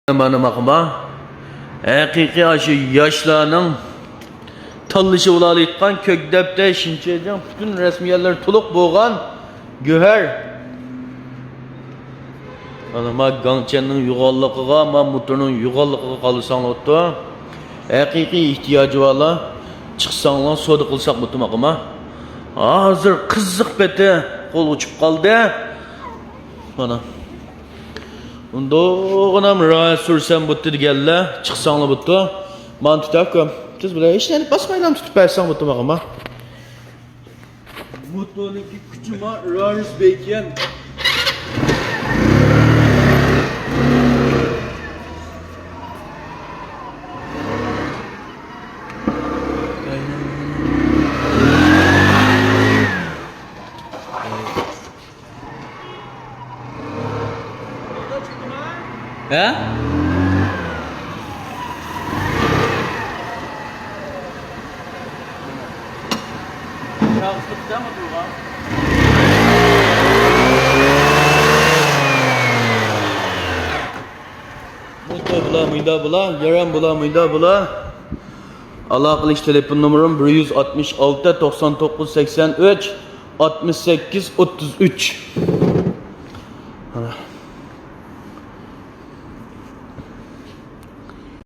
Bana bakma. Haqiqiy aşı yaşlarının tanlışı ulalayıtkan kökdepte şinçeyden bütün resmiyeler tuluk boğan güher. Ama Gangchen'in yuğallıqıga, Mahmut'un yuğallıqıga kalırsan ottu. Haqiqiy ihtiyacı varla çıksanlar soda kılsak mutum akıma. Hazır kızık beti kol uçup kaldı. Bana. Unda rahat sürsem buttu digelle, çıksanlar buttu. Man tutak köm. Siz bile işlerini basmayla tutup versen buttu akıma. Mutlu'nun ki küçüme Raris Beyken. He? Şahslıkta mı durma? Mutlu bula, mıyda bula, yaran bula, mıyda bula. Allah kılıç telefon numaram 166 99 83 68 33.